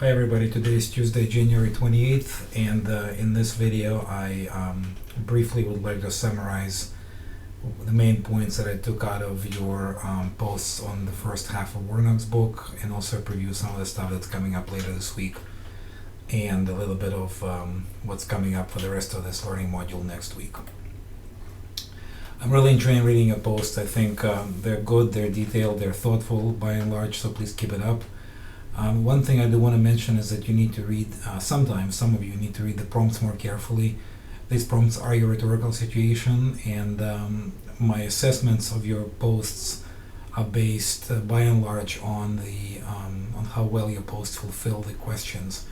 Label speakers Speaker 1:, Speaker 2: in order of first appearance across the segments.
Speaker 1: Hi everybody, today is Tuesday, January 28th, and in this video I briefly would like to summarize the main points that I took out of your posts on the first half of Warnock's book, and also preview some of the stuff that's coming up later this week, and a little bit of what's coming up for the rest of this learning module next week. I'm really enjoying reading your posts. I think they're good, they're detailed, they're thoughtful by and large, so please keep it up. One thing I do want to mention is that you need to read, sometimes some of you need to read the prompts more carefully. These prompts are your rhetorical situation, and my assessments of your posts are based by and large on on how well your posts fulfill the questions,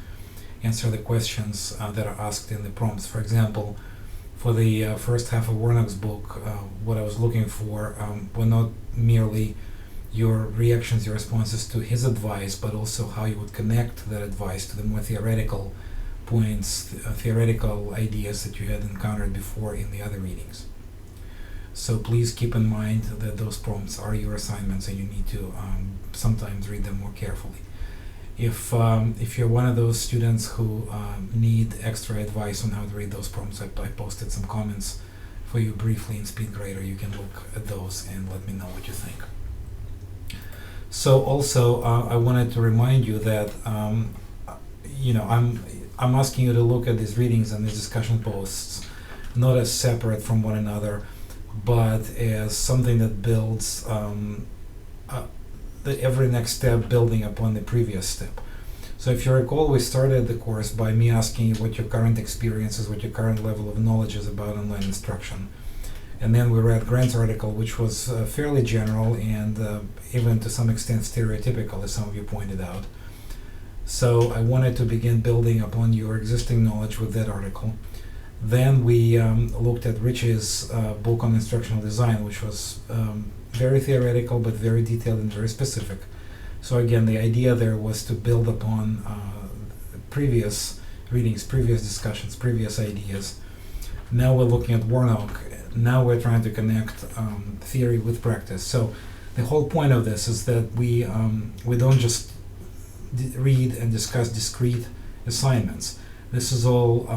Speaker 1: answer the questions that are asked in the prompts. For example, for the first half of Warnock's book, what I was looking for were not merely your reactions, your responses to his advice, but also how you would connect that advice to the more theoretical points, theoretical ideas that you had encountered before in the other readings. So please keep in mind that those prompts are your assignments, and you need to sometimes read them more carefully. If you're one of those students who need extra advice on how to read those prompts, I posted some comments for you briefly in SpeedGrader. You can look at those and let me know what you think. So also, I wanted to remind you that I'm asking you to look at these readings and these discussion posts not as separate from one another, but as something that builds every next step building upon the previous step. So if you recall, we started the course by me asking you what your current experience is, what your current level of knowledge is about online instruction. And then we read Grant's article, which was fairly general and even to some extent stereotypical, as some of you pointed out. So I wanted to begin building upon your existing knowledge with that article. Then we looked at Rich's book on instructional design, which was very theoretical but very detailed and very specific. So again, the idea there was to build upon previous readings, previous discussions, previous ideas. Now we're looking at Warnock. Now we're trying to connect theory with practice. So the whole point of this is that we don't just read and discuss discrete assignments. This is all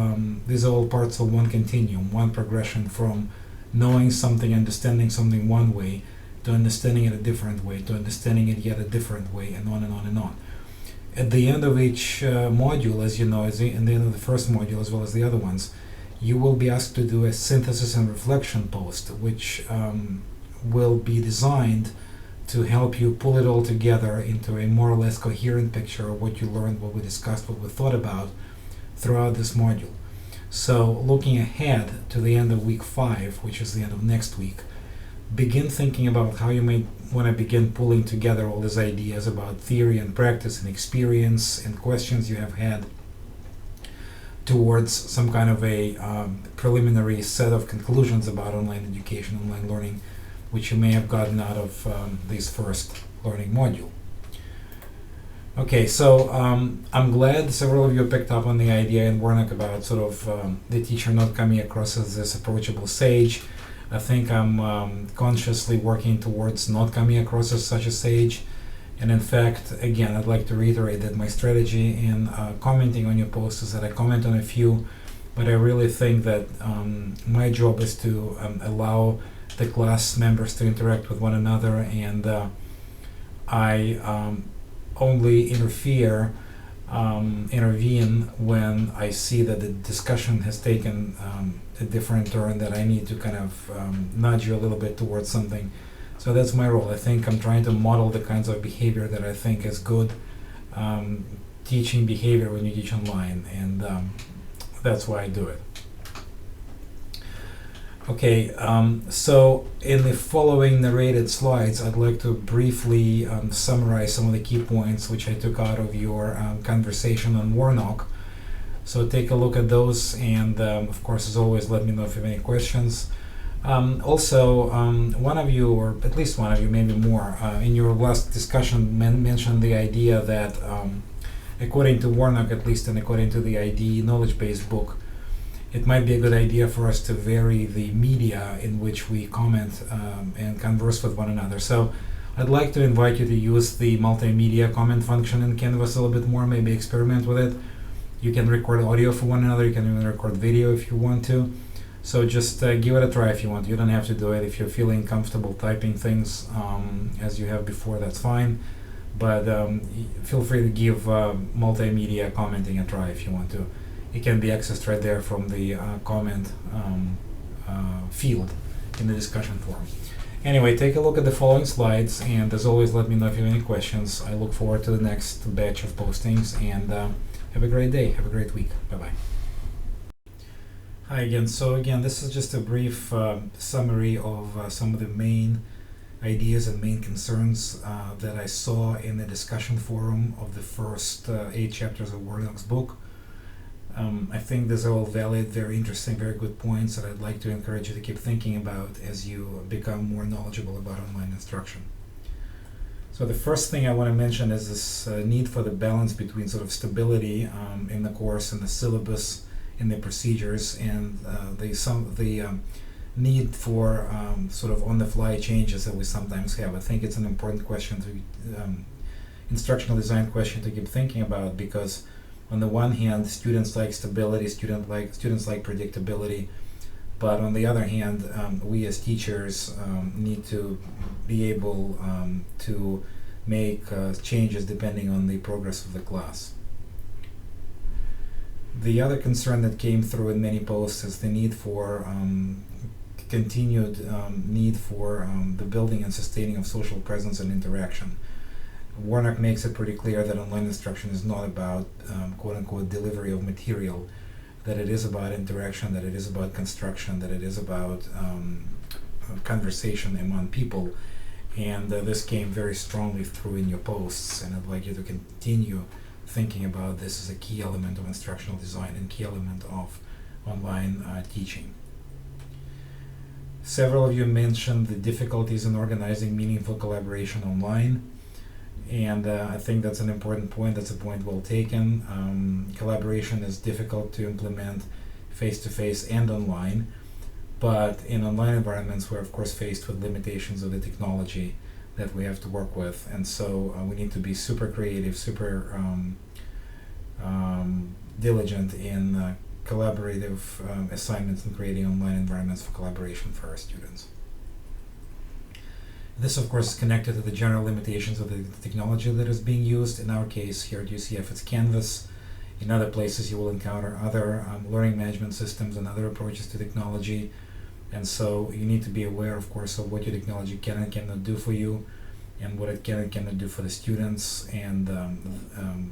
Speaker 1: these are all parts of one continuum, one progression from knowing something, understanding something one way, to understanding it a different way, to understanding it yet a different way, and on and on and on. At the end of each module, as you know, at the end of the first module as well as the other ones, you will be asked to do a synthesis and reflection post, which will be designed to help you pull it all together into a more or less coherent picture of what you learned, what we discussed, what we thought about throughout this module. So looking ahead to the end of week 5, which is the end of next week, begin thinking about how you may want to begin pulling together all these ideas about theory and practice and experience and questions you have had towards some kind of a preliminary set of conclusions about online education, online learning, which you may have gotten out of this first learning module. Okay, so I'm glad several of you picked up on the idea in Warnock about sort of the teacher not coming across as this approachable sage. I think I'm consciously working towards not coming across as such a sage. And in fact, again, I'd like to reiterate that my strategy in commenting on your posts is that I comment on a few, but I really think that my job is to allow the class members to interact with one another, and I only intervene when I see that the discussion has taken a different turn, that I need to kind of nudge you a little bit towards something. So that's my role. I think I'm trying to model the kinds of behavior that I think is good teaching behavior when you teach online, and that's why I do it. Okay, so in the following narrated slides, I'd like to briefly summarize some of the key points which I took out of your conversation on Warnock. So take a look at those, and of course, as always, let me know if you have any questions. Also, one of you, or at least one of you, maybe more, in your last discussion mentioned the idea that according to Warnock, at least, and according to the ID knowledge-based book, it might be a good idea for us to vary the media in which we comment and converse with one another. So I'd like to invite you to use the multimedia comment function in Canvas a little bit more, maybe experiment with it. You can record audio for one another, you can even record video if you want to. So just give it a try if you want. You don't have to do it. If you're feeling comfortable typing things as you have before, that's fine. But feel free to give multimedia commenting a try if you want to. It can be accessed right there from the comment field in the discussion forum. Anyway, take a look at the following slides, and as always, let me know if you have any questions. I look forward to the next batch of postings, and have a great day. Have a great week. Bye-bye. Hi again. So again, this is just a brief summary of some of the main ideas and main concerns that I saw in the discussion forum of the first 8 chapters of Warnock's book. I think these are all valid, very interesting, very good points that I'd like to encourage you to keep thinking about as you become more knowledgeable about online instruction. So the first thing I want to mention is this need for the balance between sort of stability in the course and the syllabus, in the procedures, and the need for sort of on-the-fly changes that we sometimes have. I think it's an important question to instructional design question to keep thinking about, because on the one hand, students like stability, students like predictability, but on the other hand, we as teachers need to be able to make changes depending on the progress of the class. The other concern that came through in many posts is the need for continued need for the building and sustaining of social presence and interaction. Warnock makes it pretty clear that online instruction is not about quote-unquote delivery of material, that it is about interaction, that it is about construction, that it is about conversation among people. And this came very strongly through in your posts, and I'd like you to continue thinking about this as a key element of instructional design and key element of online teaching. Several of you mentioned the difficulties in organizing meaningful collaboration online. And I think that's an important point. That's a point well taken. Collaboration is difficult to implement face-to-face and online, but in online environments we're of course faced with limitations of the technology that we have to work with, and so we need to be super creative, super diligent in collaborative assignments and creating online environments for collaboration for our students. This, of course, is connected to the general limitations of the technology that is being used. In our case, here at UCF, it's Canvas. In other places, you will encounter other learning management systems and other approaches to technology. And so you need to be aware, of course, of what your technology can and cannot do for you, and what it can and cannot do for the students, and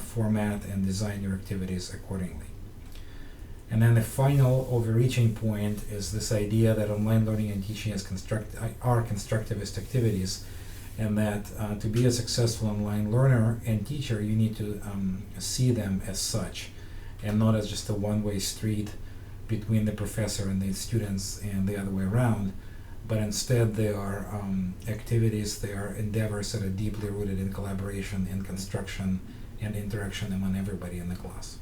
Speaker 1: format and design your activities accordingly. And then the final overreaching point is this idea that online learning and teaching are constructivist activities, and that to be a successful online learner and teacher, you need to see them as such, and not as just a one-way street between the professor and the students and the other way around, but instead they are activities, they are endeavors that are deeply rooted in collaboration, in construction, and interaction among everybody in the class.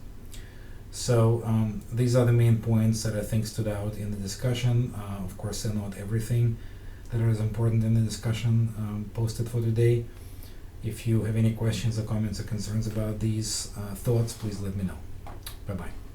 Speaker 1: So these are the main points that I think stood out in the discussion. Of course, they're not everything that is important in the discussion posted for today. If you have any questions or comments or concerns about these thoughts, please let me know. Bye-bye.